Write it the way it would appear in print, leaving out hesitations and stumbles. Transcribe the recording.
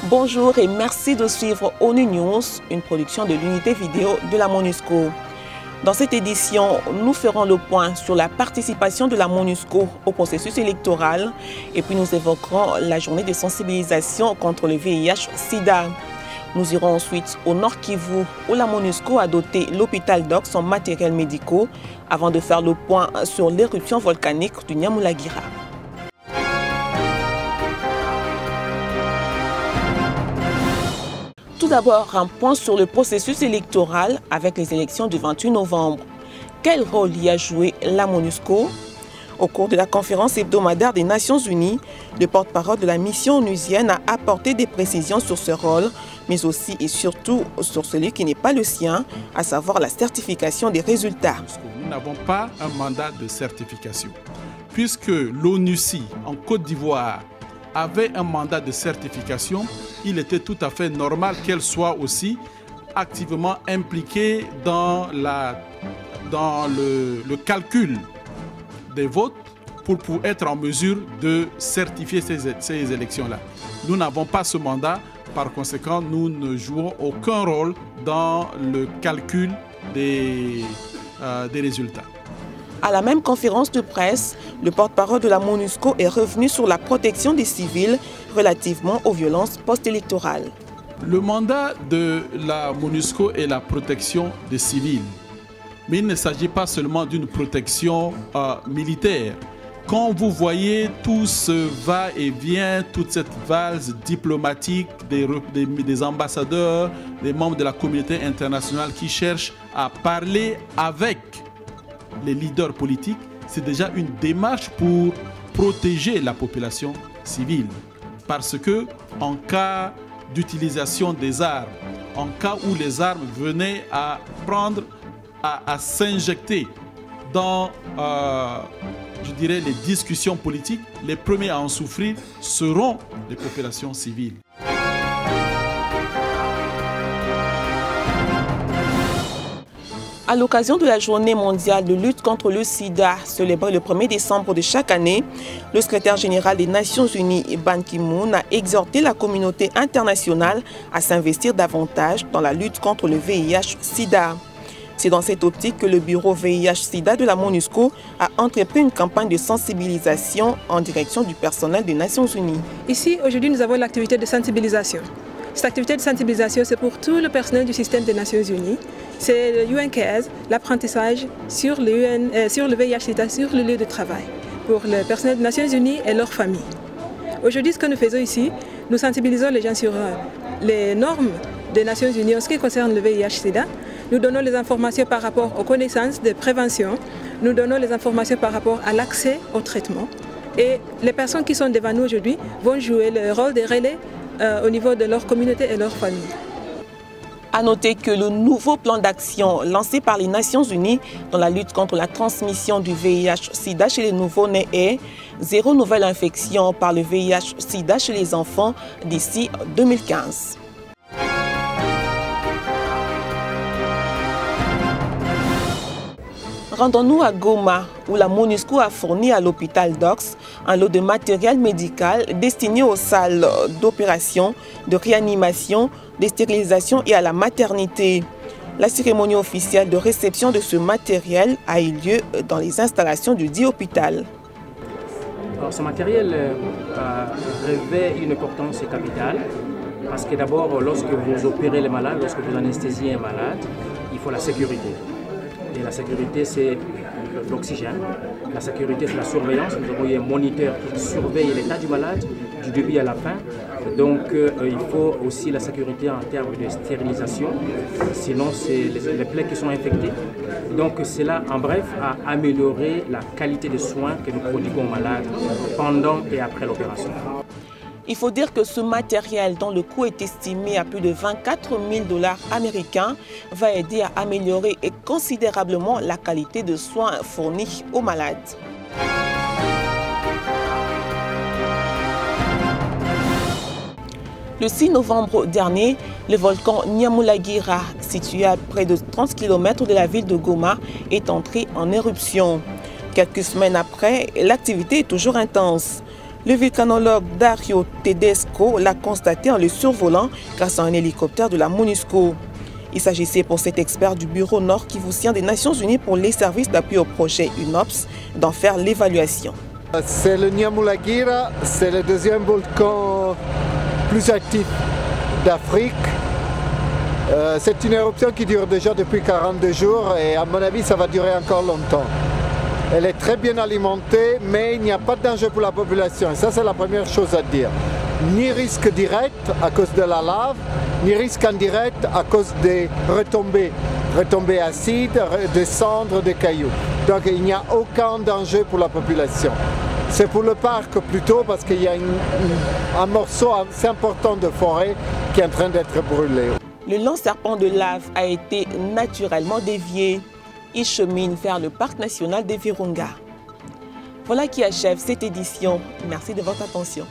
Bonjour et merci de suivre ONU News, une production de l'unité vidéo de la MONUSCO. Dans cette édition, nous ferons le point sur la participation de la MONUSCO au processus électoral et puis nous évoquerons la journée de sensibilisation contre le VIH-Sida. Nous irons ensuite au Nord Kivu où la MONUSCO a doté l'hôpital Dox en matériel médicaux avant de faire le point sur l'éruption volcanique du Nyamulagira. Tout d'abord, un point sur le processus électoral avec les élections du 28 novembre. Quel rôle y a joué la MONUSCO? Au cours de la conférence hebdomadaire des Nations Unies, le porte-parole de la mission onusienne a apporté des précisions sur ce rôle, mais aussi et surtout sur celui qui n'est pas le sien, à savoir la certification des résultats. Nous n'avons pas un mandat de certification. Puisque l'ONUCI en Côte d'Ivoire avait un mandat de certification, il était tout à fait normal qu'elle soit aussi activement impliquée dans le calcul des votes pour être en mesure de certifier ces élections-là. Nous n'avons pas ce mandat, par conséquent, nous ne jouons aucun rôle dans le calcul des résultats. À la même conférence de presse, le porte-parole de la MONUSCO est revenu sur la protection des civils relativement aux violences post-électorales. Le mandat de la MONUSCO est la protection des civils. Mais il ne s'agit pas seulement d'une protection militaire. Quand vous voyez tout ce va-et-vient, toute cette valse diplomatique des ambassadeurs, des membres de la communauté internationale qui cherchent à parler avec les leaders politiques, c'est déjà une démarche pour protéger la population civile. Parce que en cas d'utilisation des armes, en cas où les armes venaient à s'injecter dans, je dirais, les discussions politiques, les premiers à en souffrir seront les populations civiles. À l'occasion de la journée mondiale de lutte contre le sida, célébrée le 1er décembre de chaque année, le secrétaire général des Nations Unies, Ban Ki-moon, a exhorté la communauté internationale à s'investir davantage dans la lutte contre le VIH-Sida. C'est dans cette optique que le bureau VIH-Sida de la MONUSCO a entrepris une campagne de sensibilisation en direction du personnel des Nations Unies. Ici, aujourd'hui, nous avons l'activité de sensibilisation. Cette activité de sensibilisation, c'est pour tout le personnel du système des Nations Unies. C'est le UN Cares, l'apprentissage sur le VIH-Sida, sur le lieu de travail, pour le personnel des Nations Unies et leurs familles. Aujourd'hui, ce que nous faisons ici, nous sensibilisons les gens sur les normes des Nations Unies en ce qui concerne le VIH-Sida. Nous donnons les informations par rapport aux connaissances de prévention. Nous donnons les informations par rapport à l'accès au traitement. Et les personnes qui sont devant nous aujourd'hui vont jouer le rôle de relais au niveau de leur communauté et leur famille. À noter que le nouveau plan d'action lancé par les Nations Unies dans la lutte contre la transmission du VIH-Sida chez les nouveau-nés est zéro nouvelle infection par le VIH-Sida chez les enfants d'ici 2015. Rendons-nous à Goma, où la MONUSCO a fourni à l'hôpital Dox un lot de matériel médical destiné aux salles d'opération, de réanimation, de stérilisation et à la maternité. La cérémonie officielle de réception de ce matériel a eu lieu dans les installations du dit hôpital. Alors, ce matériel revêt une importance capitale parce que d'abord, lorsque vous opérez les malades, lorsque vous anesthésiez un malade, il faut la sécurité. Et la sécurité, c'est l'oxygène. La sécurité, c'est la surveillance. Nous avons un moniteur qui surveille l'état du malade du début à la fin. Donc, il faut aussi la sécurité en termes de stérilisation. Sinon, c'est les plaies qui sont infectées. Donc, cela, en bref, a amélioré la qualité des soins que nous prodiguons aux malades pendant et après l'opération. Il faut dire que ce matériel, dont le coût est estimé à plus de 24 000 $ américains, va aider à améliorer considérablement la qualité de soins fournis aux malades. Le 6 novembre dernier, le volcan Nyamulagira, situé à près de 30 km de la ville de Goma, est entré en éruption. Quelques semaines après, l'activité est toujours intense. Le volcanologue Dario Tedesco l'a constaté en le survolant grâce à un hélicoptère de la MONUSCO. Il s'agissait pour cet expert du Bureau nord-kivousien des Nations Unies pour les services d'appui au projet UNOPS d'en faire l'évaluation. C'est le Nyamulagira, c'est le deuxième volcan plus actif d'Afrique. C'est une éruption qui dure déjà depuis 42 jours et à mon avis ça va durer encore longtemps. Elle est très bien alimentée mais il n'y a pas de danger pour la population et ça c'est la première chose à dire. Ni risque direct à cause de la lave, ni risque indirect à cause des retombées acides, des cendres, des cailloux. Donc il n'y a aucun danger pour la population. C'est pour le parc plutôt parce qu'il y a un morceau assez important de forêt qui est en train d'être brûlé. Le lent serpent de lave a été naturellement dévié. Il chemine vers le parc national des Virunga. Voilà qui achève cette édition. Merci de votre attention.